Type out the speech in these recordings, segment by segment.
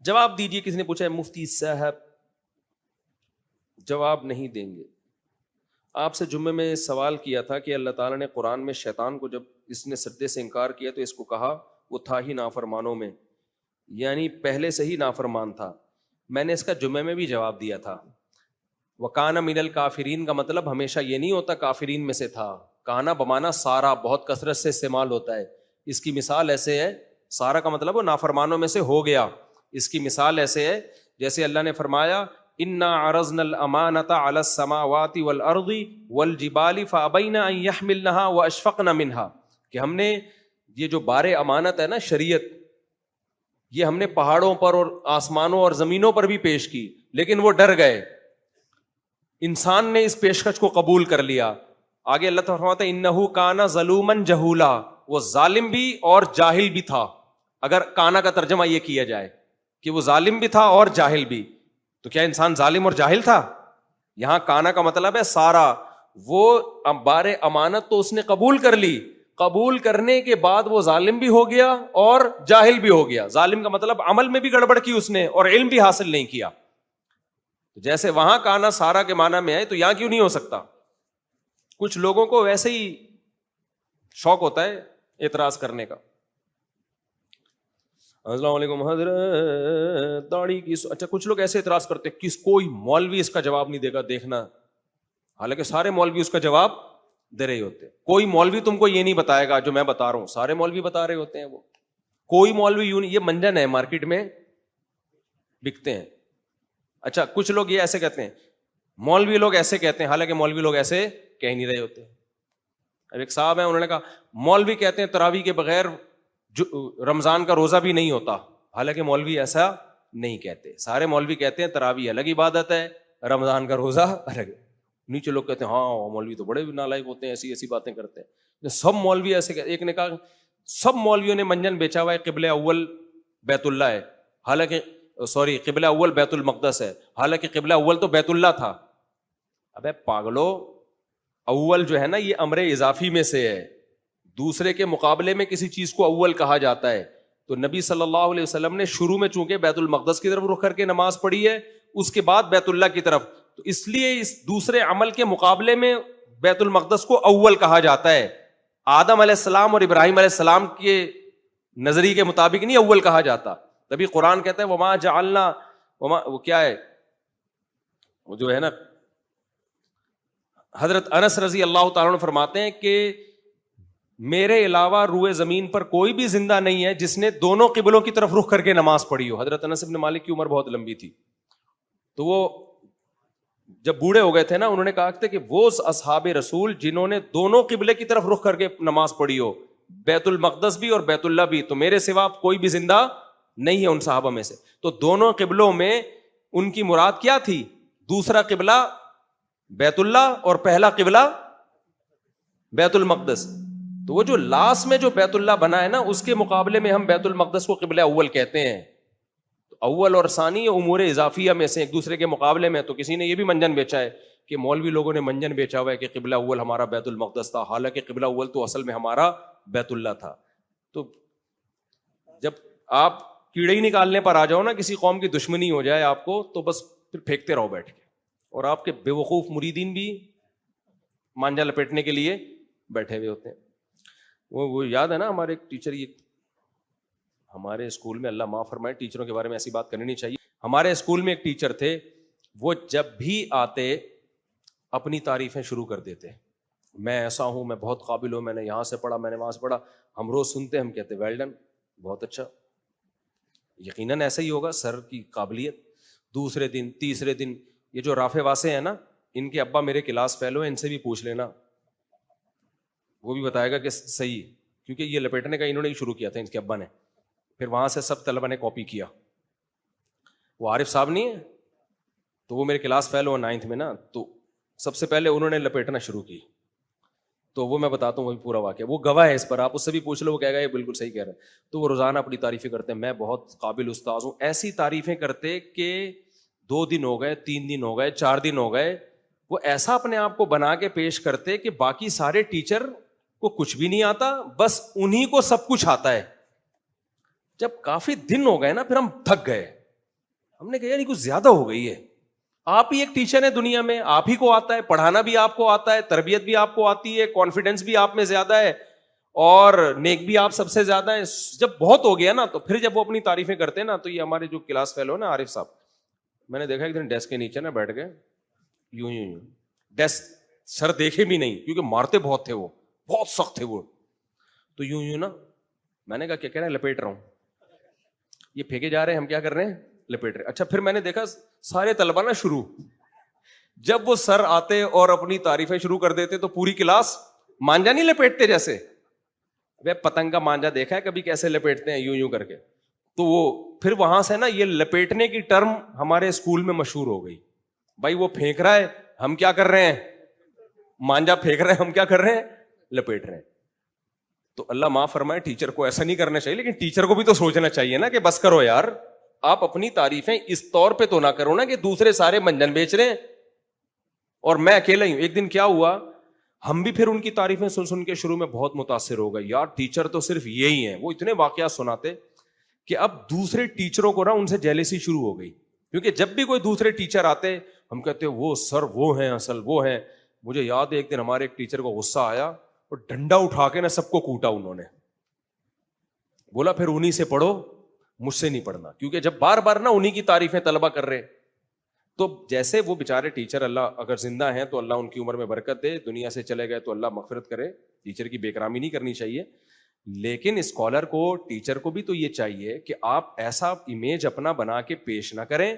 جواب دیجیے. کسی نے پوچھا ہے مفتی صاحب جواب نہیں دیں گے. آپ سے جمعے میں سوال کیا تھا کہ اللہ تعالیٰ نے قرآن میں شیطان کو جب اس نے سجدے سے انکار کیا تو اس کو کہا وہ تھا ہی نافرمانوں میں, یعنی پہلے سے ہی نافرمان تھا. میں نے اس کا جمعے میں بھی جواب دیا تھا. وَكَانَ مِنَ الْكَافِرِينَ کا مطلب ہمیشہ یہ نہیں ہوتا کافرین میں سے تھا. کانا بمانا سارا بہت کثرت سے استعمال ہوتا ہے. اس کی مثال ایسے ہے, سارا کا مطلب وہ نافرمانوں میں سے ہو گیا. اس کی مثال ایسے ہے جیسے اللہ نے فرمایا اِنَّا عَرَضْنَا الْأَمَانَةَ عَلَى السَّمَاوَاتِ وَالْأَرْضِ وَالْجِبَالِ فَأَبَيْنَ أَن يَحْمِلْنَهَا وَأَشْفَقْنَ مِنْهَا, کہ ہم نے یہ جو بار امانت ہے نا شریعت, یہ ہم نے پہاڑوں پر اور آسمانوں اور زمینوں پر بھی پیش کی, لیکن وہ ڈر گئے. انسان نے اس پیشکش کو قبول کر لیا. آگے اللہ تعالیٰ فرماتا ہے انہو کانا ظلومن جہولا, وہ ظالم بھی اور جاہل بھی تھا. اگر کانا کا ترجمہ یہ کیا جائے کہ وہ ظالم بھی تھا اور جاہل بھی, تو کیا انسان ظالم اور جاہل تھا؟ یہاں کانا کا مطلب ہے سارا. وہ بار امانت تو اس نے قبول کر لی, قبول کرنے کے بعد وہ ظالم بھی ہو گیا اور جاہل بھی ہو گیا. ظالم کا مطلب عمل میں بھی گڑبڑ کی اس نے اور علم بھی حاصل نہیں کیا. جیسے وہاں کانا سارا کے معنی میں ہے تو یہاں کیوں نہیں ہو سکتا؟ کچھ لوگوں کو ویسے ہی شوق ہوتا ہے اعتراض کرنے کا. السلام علیکم حضرت داڑھی کی, اچھا کچھ لوگ ایسے اعتراض کرتے ہیں کوئی مولوی اس کا جواب نہیں دے گا دیکھنا, حالانکہ سارے مولوی اس کا جواب دے رہے ہوتے ہیں. کوئی مولوی تم کو یہ نہیں بتائے گا جو میں بتا رہا ہوں, سارے مولوی بتا رہے ہوتے ہیں. وہ کوئی مولوی یوں نہیں, یہ منجن ہے مارکیٹ میں بکتے ہیں. اچھا کچھ لوگ یہ ایسے کہتے ہیں, مولوی لوگ ایسے کہتے ہیں, حالانکہ مولوی لوگ ایسے کہہ نہیں رہے ہوتے. اب ایک صاحب ہیں, انہوں نے کہا مولوی کہتے ہیں تراویح کے بغیر رمضان کا روزہ بھی نہیں ہوتا, حالانکہ مولوی ایسا نہیں کہتے. سارے مولوی کہتے ہیں تراویح الگ عبادت ہے, رمضان کا روزہ الگ ہے. نیچے لوگ کہتے ہیں ہاں مولوی تو بڑے نالائق ہوتے ہیں, ایسی ایسی باتیں کرتے ہیں. سب مولوی ایسے کہتے. ایک نے کہا سب مولویوں نے منجن بیچا ہوا ہے, قبلہ اول بیت اللہ ہے, حالانکہ سوری قبلہ اول بیت المقدس ہے, حالانکہ قبلہ اول تو بیت اللہ تھا. ابے پاگلو, اول جو ہے نا یہ امر اضافی میں سے ہے, دوسرے کے مقابلے میں کسی چیز کو اول کہا جاتا ہے. تو نبی صلی اللہ علیہ وسلم نے شروع میں چونکہ بیت المقدس کی طرف رخ کر کے نماز پڑھی ہے, اس کے بعد بیت اللہ کی طرف, تو اس لیے اس دوسرے عمل کے مقابلے میں بیت المقدس کو اول کہا جاتا ہے. آدم علیہ السلام اور ابراہیم علیہ السلام کے نظریے کے مطابق نہیں اول کہا جاتا. تبھی قرآن کہتا ہے وما جعلنا, وہ کیا ہے, وہ جو ہے نا حضرت انس رضی اللہ تعالیٰ عنہ فرماتے ہیں کہ میرے علاوہ روئے زمین پر کوئی بھی زندہ نہیں ہے جس نے دونوں قبلوں کی طرف رخ کر کے نماز پڑھی ہو. حضرت انس بن مالک کی عمر بہت لمبی تھی, تو وہ جب بوڑھے ہو گئے تھے نا, انہوں نے کہا کہ وہ اصحاب رسول جنہوں نے دونوں قبلے کی طرف رخ کر کے نماز پڑھی ہو, بیت المقدس بھی اور بیت اللہ بھی, تو میرے سوا کوئی بھی زندہ نہیں ہے ان صحابہ میں سے. تو دونوں قبلوں میں ان کی مراد کیا تھی؟ دوسرا قبلہ بیت اللہ اور پہلا قبلہ بیت المقدس. تو وہ جو لاسٹ میں جو بیت اللہ بنا ہے نا, اس کے مقابلے میں ہم بیت المقدس کو قبلہ اول کہتے ہیں. تو اول اور ثانی امور اضافیہ میں سے ایک دوسرے کے مقابلے میں. تو کسی نے یہ بھی منجن بیچا ہے کہ مولوی لوگوں نے منجن بیچا ہوا ہے کہ قبلہ اول ہمارا بیت المقدس تھا, حالانکہ قبلہ اول تو اصل میں ہمارا بیت اللہ تھا. تو جب آپ کیڑے ہی نکالنے پر آ جاؤ نا, کسی قوم کی دشمنی ہو جائے آپ کو, تو بس پھر پھینکتے رہو بیٹھ کے, اور آپ کے بے وقوف مریدین بھی مانجا لپیٹنے کے لیے بیٹھے ہوئے ہوتے ہیں. وہ یاد ہے نا ہمارے ایک ٹیچر, یہ ہمارے اسکول میں, اللہ معاف فرمائے, ٹیچروں کے بارے میں ایسی بات کرنی نہیں چاہیے. ہمارے اسکول میں ایک ٹیچر تھے, وہ جب بھی آتے اپنی تعریفیں شروع کر دیتے, میں ایسا ہوں, میں بہت قابل ہوں, میں نے یہاں سے پڑھا, میں نے وہاں سے پڑھا. ہم روز سنتے, ہم کہتے ویل ڈن, بہت اچھا, یقیناً ایسا ہی ہوگا, سر کی قابلیت. دوسرے دن تیسرے دن یہ جو رافع واسع ہیں نا, ان کے ابا میرے کلاس فیلو ہیں, ان سے بھی پوچھ لینا, وہ بھی بتائے گا کہ صحیح, کیونکہ یہ لپیٹنے کا انہوں نے ہی شروع کیا تھا ان کے ابا نے. پھر وہاں سے سب طلبہ نے کاپی کیا. وہ عارف صاحب نہیں ہے, تو وہ میرے کلاس فیلو ہیں 9th میں نا, تو سب سے پہلے انہوں نے لپیٹنا شروع کی. تو وہ میں بتاتا ہوں وہ پورا واقعہ, وہ گواہ ہے اس پر, آپ اس سے بھی پوچھ لو, وہ کہے گا یہ بالکل صحیح کہہ رہا ہے. تو وہ روزانہ اپنی تعریفیں کرتے ہیں, میں بہت قابل استاذ ہوں. ایسی تعریفیں کرتے کہ 2 دن ہو گئے, 3 دن ہو گئے, 4 دن ہو گئے, وہ ایسا اپنے آپ کو بنا کے پیش کرتے کہ باقی سارے ٹیچر کو کچھ بھی نہیں آتا, بس انہی کو سب کچھ آتا ہے. جب کافی دن ہو گئے نا, پھر ہم تھک گئے, ہم نے کہا یار یہ کچھ زیادہ ہو گئی ہے. آپ ہی ایک ٹیچر ہیں دنیا میں, آپ ہی کو آتا ہے پڑھانا, بھی آپ کو آتا ہے, تربیت بھی آپ کو آتی ہے, کانفیڈینس بھی آپ میں زیادہ ہے, اور نیک بھی آپ سب سے زیادہ ہیں. جب بہت ہو گیا نا تو پھر جب وہ اپنی تعریفیں کرتے ہیں نا, تو یہ ہمارے جو کلاس فیلو نا عارف صاحب, میں نے دیکھا ایک دن ڈیسک کے نیچے نا بیٹھ گئے یوں یوں یوں, ڈیسک سر دیکھے بھی نہیں کیونکہ مارتے بہت تھے, وہ بہت سخت تھے وہ, تو یوں یوں نا. میں نے کہا کیا کہہ رہے ہیں, لپیٹ رہا ہوں. یہ پھینکے جا رہے ہیں, ہم کیا کر رہے ہیں, لپیٹ رہے. اچھا پھر میں نے دیکھا سارے طلبا نا شروع, جب وہ سر آتے اور اپنی تعریفیں شروع کر دیتے تو پوری کلاس مانجا نہیں لپیٹتے جیسے, وہ پتنگ کا مانجا دیکھا ہے کبھی کیسے لپیٹتے ہیں یوں یوں کر کے, تو وہ پھر وہاں سے نا یہ لپیٹنے کی ٹرم ہمارے اسکول میں مشہور ہو گئی. بھائی وہ پھینک رہا ہے, ہم کیا کر رہے ہیں, مانجا پھینک رہے ہیں, ہم کیا کر رہے ہیں, لپیٹ رہے ہیں. تو اللہ معاف فرمائے, ٹیچر کو ایسا نہیں کرنا چاہیے, لیکن ٹیچر کو بھی تو سوچنا چاہیے نا کہ بس کرو یار, آپ اپنی تعریفیں اس طور پہ تو نہ کرو نا کہ دوسرے سارے منجن بیچ رہے ہیں اور میں اکیلا ہی ہوں. ایک دن کیا ہوا, ہم بھی پھر ان کی تعریفیں سن سن کے شروع میں بہت متاثر ہو گئے, یار ٹیچر تو صرف یہی ہیں. وہ اتنے واقعات سناتے کہ اب دوسرے ٹیچروں کو نا ان سے جیلسی شروع ہو گئی, کیونکہ جب بھی کوئی دوسرے ٹیچر آتے ہم کہتے وہ سر وہ ہیں اصل وہ ہیں. مجھے یاد ہے ایک دن ہمارے ایک ٹیچر کو غصہ آیا اور ڈنڈا اٹھا کے نا سب کو کوٹا انہوں نے, بولا پھر انہی سے پڑھو, مجھ سے نہیں پڑھنا. کیونکہ جب بار بار نا انہی کی تعریفیں طلبہ کر رہے, تو جیسے وہ بیچارے ٹیچر, اللہ اگر زندہ ہیں تو اللہ ان کی عمر میں برکت دے, دنیا سے چلے گئے تو اللہ مغفرت کرے, ٹیچر کی بے کرامی نہیں کرنی چاہیے. لیکن اسکالر کو, ٹیچر کو بھی تو یہ چاہیے کہ آپ ایسا امیج اپنا بنا کے پیش نہ کریں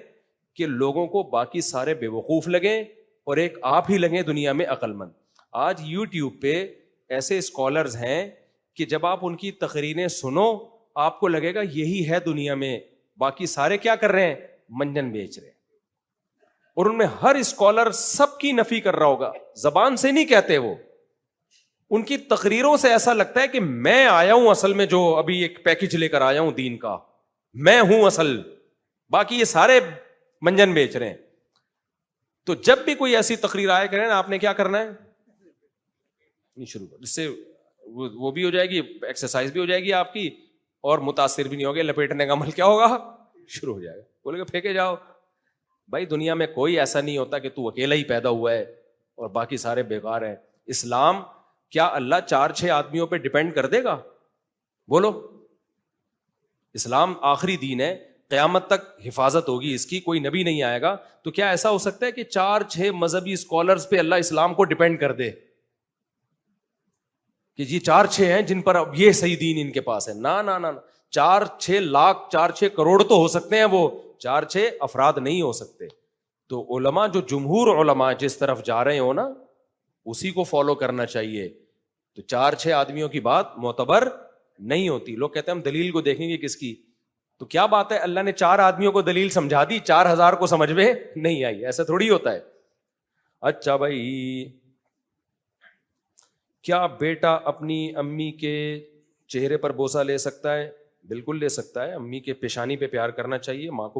کہ لوگوں کو باقی سارے بے وقوف لگیں اور ایک آپ ہی لگیں دنیا میں عقل مند. آج یوٹیوب پہ ایسے اسکالرز ہیں کہ جب آپ ان کی تقریریں سنو آپ کو لگے گا یہی ہے دنیا میں, باقی سارے کیا کر رہے ہیں, منجن بیچ رہے ہیں. اور ان میں ہر اسکالر سب کی نفی کر رہا ہوگا, زبان سے نہیں کہتے, وہ ان کی تقریروں سے ایسا لگتا ہے کہ میں آیا ہوں اصل میں, جو ابھی ایک پیکج لے کر آیا ہوں دین کا, میں ہوں اصل, باقی یہ سارے منجن بیچ رہے ہیں. تو جب بھی کوئی ایسی تقریر آئے کریں نا, آپ نے کیا کرنا ہے, نہیں شروع کر, اس سے وہ بھی ہو جائے گی, ایکسرسائز بھی ہو جائے گی آپ کی, اور متاثر بھی نہیں ہوگے, لپیٹنے کا عمل کیا ہوگا, شروع ہو جائے گا. بولے کہ پھینکے جاؤ. بھائی دنیا میں کوئی ایسا نہیں ہوتا کہ تو اکیلا ہی پیدا ہوا ہے اور باقی سارے بیکار ہیں. اسلام کیا اللہ 4-6 آدمیوں پہ ڈیپینڈ کر دے گا, بولو. اسلام آخری دین ہے, قیامت تک حفاظت ہوگی اس کی, کوئی نبی نہیں آئے گا. تو کیا ایسا ہو سکتا ہے کہ 4-6 مذہبی اسکالرز پہ اللہ اسلام کو ڈیپینڈ کر دے کہ جی 4-6 ہیں جن پر اب یہ صحیح دین ان کے پاس ہے؟ نہ نہ نہ, 4-6 لاکھ 4-6 کروڑ تو ہو سکتے ہیں, وہ 4-6 افراد نہیں ہو سکتے. تو علماء, جو جمہور علماء جس طرف جا رہے ہو نا, اسی کو فالو کرنا چاہیے. تو 4-6 آدمیوں کی بات معتبر نہیں ہوتی. لوگ کہتے ہیں ہم دلیل کو دیکھیں گے کس کی, تو کیا بات ہے, اللہ نے 4 آدمیوں کو دلیل سمجھا دی, 4000 کو سمجھ میں نہیں آئی, ایسا تھوڑی ہوتا ہے. اچھا بھائی, کیا بیٹا اپنی امی کے چہرے پر بوسہ لے سکتا ہے؟ بالکل لے سکتا ہے, امی کے پیشانی پہ پیار کرنا چاہیے, ماں کو بھی